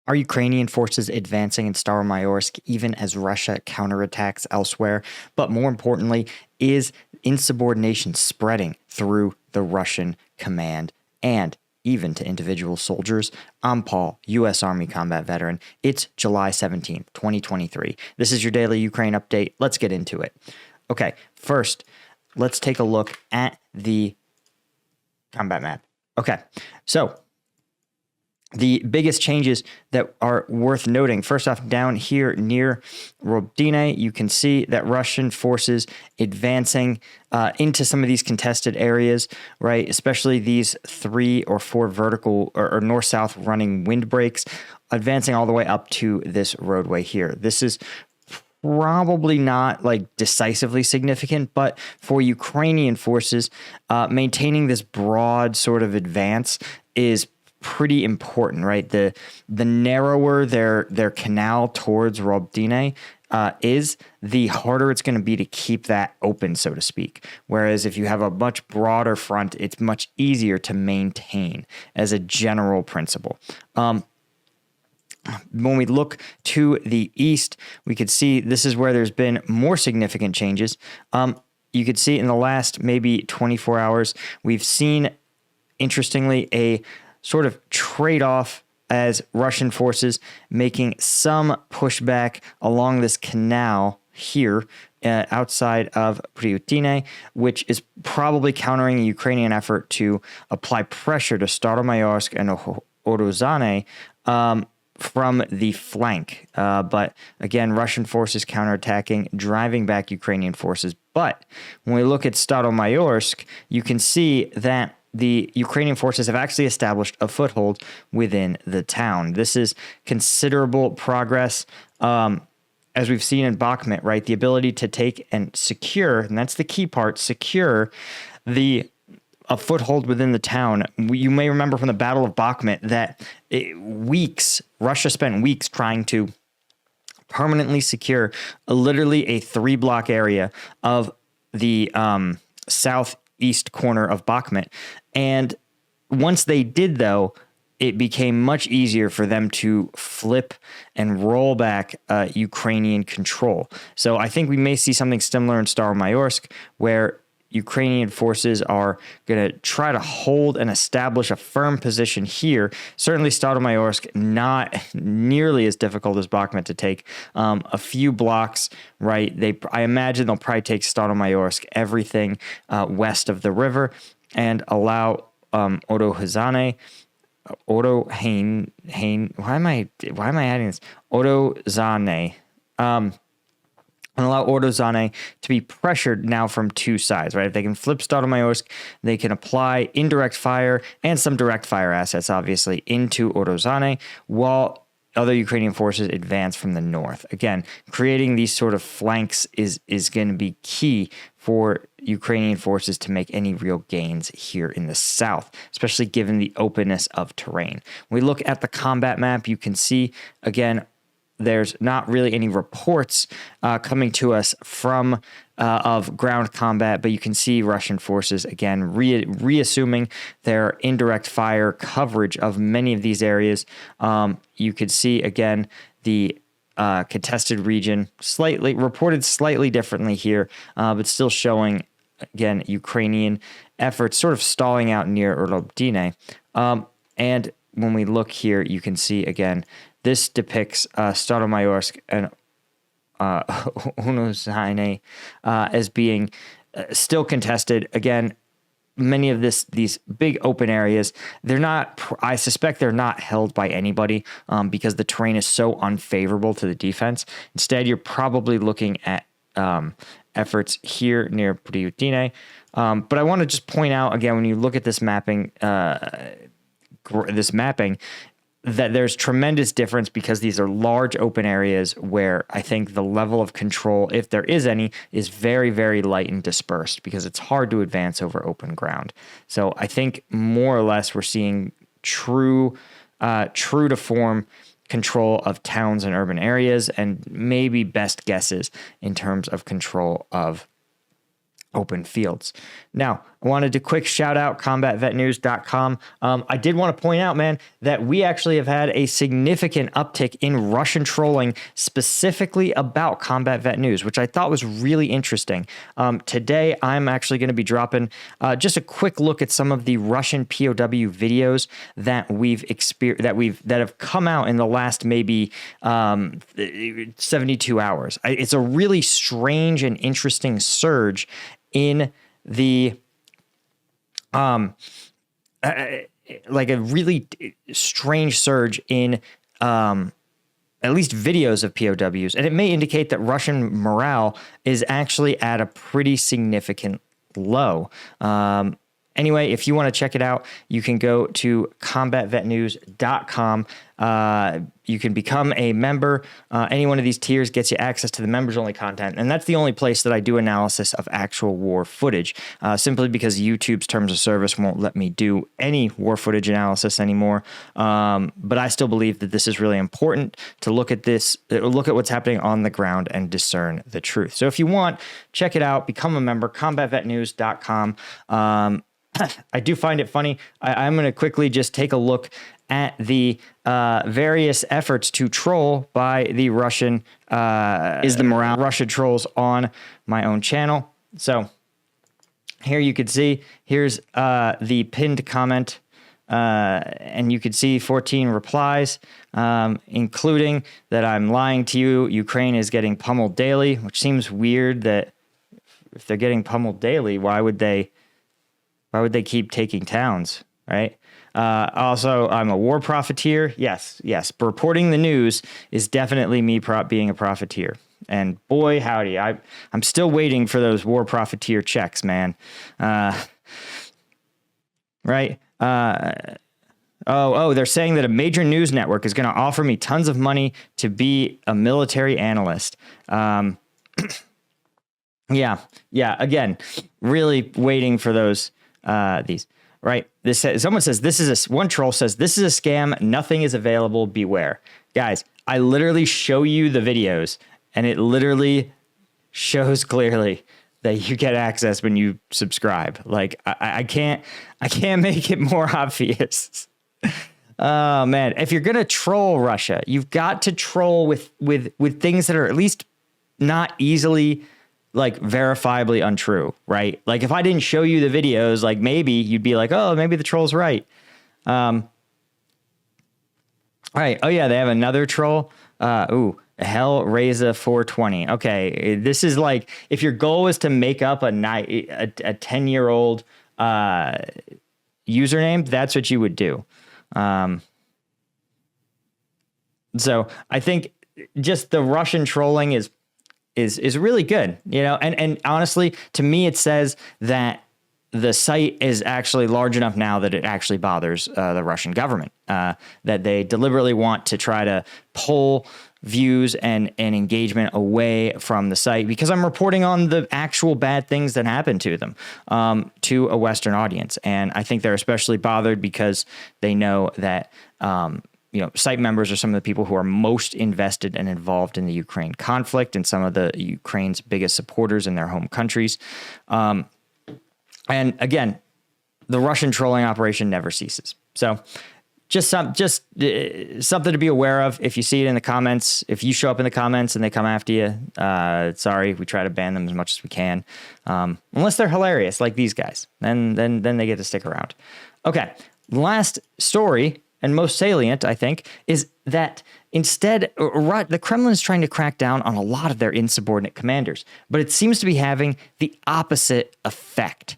Are Ukrainian forces advancing in Staromayorsk even as Russia counterattacks elsewhere? But more importantly, is insubordination spreading through the Russian command and even to individual soldiers? I'm Paul, U.S. Army combat veteran. It's July 17th, 2023. This is your daily Ukraine update. Let's get into it. Okay, first, let's take a look at the combat map. Okay, so the biggest changes that are worth noting, first off, down here near Robdine, you can see that Russian forces advancing into some of these contested areas, right? Especially these 3 or 4 vertical or north-south running windbreaks, advancing all the way up to this roadway here. This is probably not like decisively significant, but for Ukrainian forces, maintaining this broad sort of advance is pretty important, right? The narrower their canal towards Robdine is, the harder it's going to be to keep that open, so to speak. Whereas if you have a much broader front, it's much easier to maintain as a general principle. When we look to the east, we could see this is where there's been more significant changes. You could see in the last maybe 24 hours, we've seen, interestingly, a sort of trade-off as Russian forces making some pushback along this canal here outside of Pryutine, which is probably countering a Ukrainian effort to apply pressure to Staromayorsk and Oruzane from the flank. But again, Russian forces counterattacking, driving back Ukrainian forces. But when we look at Staromayorsk, you can see that the Ukrainian forces have actually established a foothold within the town. This is considerable progress, as we've seen in Bakhmut, right? The ability to take and secure, and that's the key part, secure a foothold within the town. You may remember from the Battle of Bakhmut that Russia spent weeks trying to permanently secure literally a 3-block area of the southeast corner of Bakhmut. And once they did, though, it became much easier for them to flip and roll back Ukrainian control. So I think we may see something similar in Staromayorsk, where Ukrainian forces are going to try to hold and establish a firm position here. Certainly Staromayorsk, not nearly as difficult as Bakhmut to take. A few blocks, right? I imagine they'll probably take Staromayorsk, everything west of the river, and allow Orozane, why am I adding this? Orozane, and allow Orozane to be pressured now from two sides, right? If they can flip Staromayorsk, they can apply indirect fire and some direct fire assets, obviously, into Orozane, while other Ukrainian forces advance from the north. Again, creating these sort of flanks is going to be key for Ukrainian forces to make any real gains here in the south, especially given the openness of terrain. When we look at the combat map, you can see, again, there's not really any reports coming to us from of ground combat, but you can see Russian forces, again, reassuming their indirect fire coverage of many of these areas. You could see, again, the contested region reported slightly differently here, but still showing, again, Ukrainian efforts sort of stalling out near Robdine. And when we look here, you can see, again, this depicts Staromayorsk and Orozane as being still contested. Again, many of these big open areas, I suspect they're not held by anybody because the terrain is so unfavorable to the defense. Instead, you're probably looking at efforts here near Pryutine. But I want to just point out, again, when you look at this mapping, that there's tremendous difference because these are large open areas where I think the level of control, if there is any, is very, very light and dispersed because it's hard to advance over open ground. So I think more or less we're seeing true to form control of towns and urban areas, and maybe best guesses in terms of control of open fields. Now, I wanted to quick shout out combatvetnews.com. I did want to point out, man, that we actually have had a significant uptick in Russian trolling specifically about Combat Vet News, which I thought was really interesting. Today, I'm actually going to be dropping just a quick look at some of the Russian POW videos that that have come out in the last maybe 72 hours. It's a really strange and interesting surge in the like a really strange surge in at least videos of POWs, and it may indicate that Russian morale is actually at a pretty significant low. Anyway, if you want to check it out, you can go to combatvetnews.com. You can become a member. Any one of these tiers gets you access to the members-only content, and that's the only place that I do analysis of actual war footage, simply because YouTube's terms of service won't let me do any war footage analysis anymore. But I still believe that this is really important to look at what's happening on the ground and discern the truth. So if you want, check it out. Become a member, combatvetnews.com. I do find it funny. I'm going to quickly just take a look at the various efforts to troll by the Russian Russia trolls on my own channel. So here you can see, here's the pinned comment, and you can see 14 replies, including that I'm lying to you. Ukraine is getting pummeled daily, which seems weird that if they're getting pummeled daily, why would they keep taking towns, right? Also, I'm a war profiteer. Yes. But reporting the news is definitely me being a profiteer. And boy, howdy, I'm still waiting for those war profiteer checks, man. Right? They're saying that a major news network is going to offer me tons of money to be a military analyst. Yeah. Again, really waiting for those. These, right? Someone says one troll says this is a scam. Nothing is available. Beware, guys. I literally show you the videos, and it literally shows clearly that you get access when you subscribe. Like I can't make it more obvious. Oh man, if you're gonna troll Russia, you've got to troll with things that are at least not easily like verifiably untrue, right? Like if I didn't show you the videos, like maybe you'd be like, oh, maybe the troll's right. All right. Oh yeah, they have another troll. Hellraiser 420. Okay, this is like if your goal is to make up a 10-year-old username, that's what you would do. So I think just the Russian trolling is really good, you know, and honestly, to me, it says that the site is actually large enough now that it actually bothers the Russian government, that they deliberately want to try to pull views and engagement away from the site because I'm reporting on the actual bad things that happen to them, to a Western audience. And I think they're especially bothered because they know that, site members are some of the people who are most invested and involved in the Ukraine conflict and some of the Ukraine's biggest supporters in their home countries. And again, the Russian trolling operation never ceases. So just something to be aware of. If you see it in the comments, if you show up in the comments and they come after you, sorry, we try to ban them as much as we can. Unless they're hilarious like these guys, then they get to stick around. Okay. Last story, and most salient, I think, is that instead, the Kremlin is trying to crack down on a lot of their insubordinate commanders, but it seems to be having the opposite effect.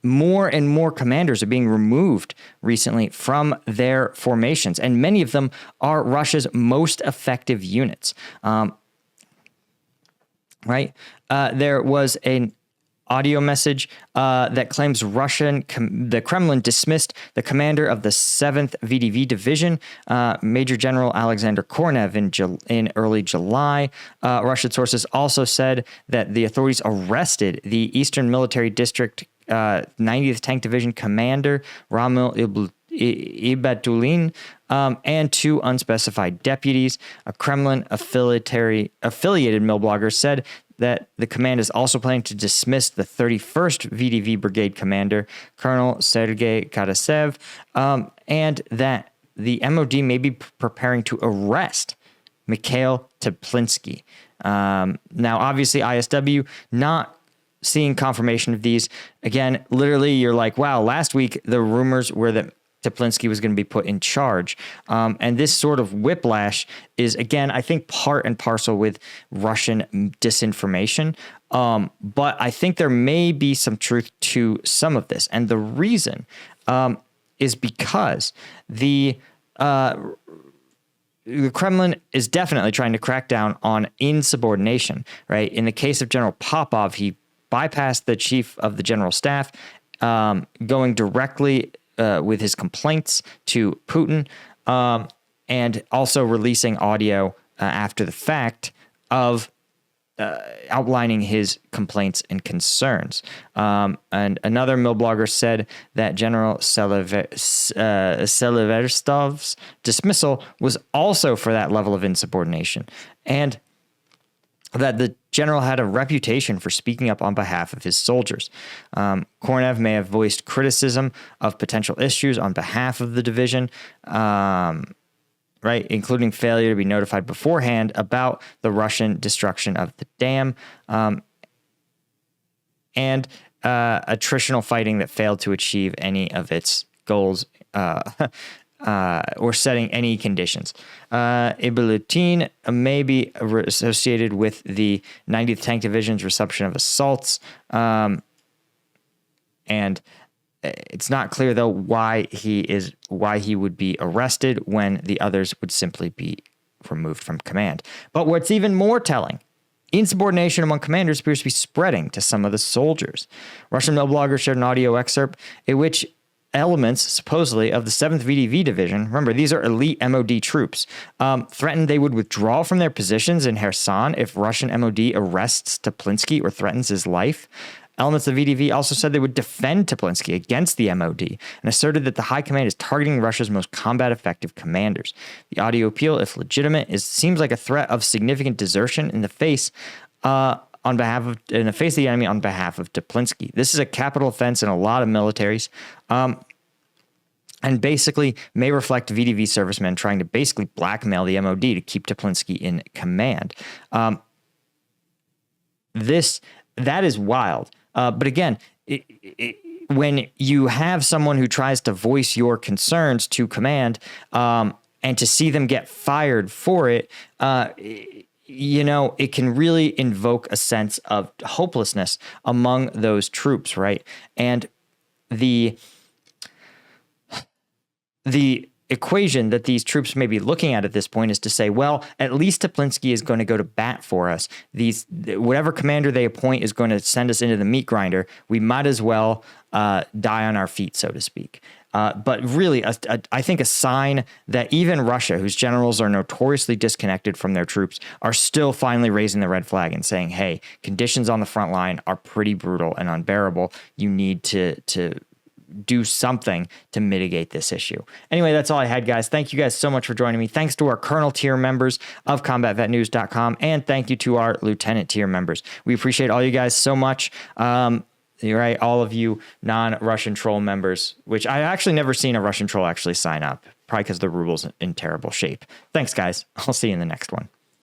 More and more commanders are being removed recently from their formations, and many of them are Russia's most effective units. Right? There was an audio message that claims the Kremlin dismissed the commander of the 7th VDV Division, Major General Alexander Kornev, in early July. Russian sources also said that the authorities arrested the Eastern Military District 90th Tank Division commander Ramil Ibatulin, and 2 unspecified deputies. A Kremlin affiliated mill blogger said that the command is also planning to dismiss the 31st VDV Brigade commander, Colonel Sergei Karasev, and that the MOD may be preparing to arrest Mikhail Teplinsky. Now, obviously, ISW not seeing confirmation of these. Again, literally, you're like, wow, last week the rumors were that Teplinsky was going to be put in charge. And this sort of whiplash is, again, I think part and parcel with Russian disinformation. But I think there may be some truth to some of this. And the reason is because the Kremlin is definitely trying to crack down on insubordination, right? In the case of General Popov, he bypassed the chief of the general staff, going directly with his complaints to Putin, and also releasing audio after the fact of outlining his complaints and concerns. And another Mill blogger said that General Seliverstov's dismissal was also for that level of insubordination, and that the general had a reputation for speaking up on behalf of his soldiers. Kornev may have voiced criticism of potential issues on behalf of the division, right, including failure to be notified beforehand about the Russian destruction of the dam, and attritional fighting that failed to achieve any of its goals or setting any conditions. A bulletin may be associated with the 90th Tank Division's reception of assaults, and it's not clear though why he would be arrested when the others would simply be removed from command. But what's even more telling, insubordination among commanders appears to be spreading to some of the soldiers. Russian Mill blogger shared an audio excerpt in which elements, supposedly, of the 7th VDV Division, remember, these are elite MOD troops, threatened they would withdraw from their positions in Kherson if Russian MOD arrests Teplinsky or threatens his life. Elements of VDV also said they would defend Teplinsky against the MOD and asserted that the high command is targeting Russia's most combat-effective commanders. The audio appeal, if legitimate, seems like a threat of significant desertion in the face of the enemy on behalf of Teplinsky. This is a capital offense in a lot of militaries, and basically may reflect VDV servicemen trying to basically blackmail the MOD to keep Teplinsky in command. That is wild. But again, when you have someone who tries to voice your concerns to command, and to see them get fired for it, it can really invoke a sense of hopelessness among those troops, right? And the equation that these troops may be looking at this point is to say, well, at least Teplinsky is going to go to bat for us. Whatever commander they appoint is going to send us into the meat grinder. We might as well die on our feet, so to speak. But really, I think a sign that even Russia, whose generals are notoriously disconnected from their troops, are still finally raising the red flag and saying, hey, conditions on the front line are pretty brutal and unbearable. You need to do something to mitigate this issue. Anyway, that's all I had, guys. Thank you guys so much for joining me. Thanks to our Colonel tier members of CombatVetNews.com, and thank you to our Lieutenant tier members. We appreciate all you guys so much. You're right, all of you non-Russian troll members, which I actually never seen a Russian troll actually sign up, probably because the ruble's in terrible shape. Thanks, guys. I'll see you in the next one.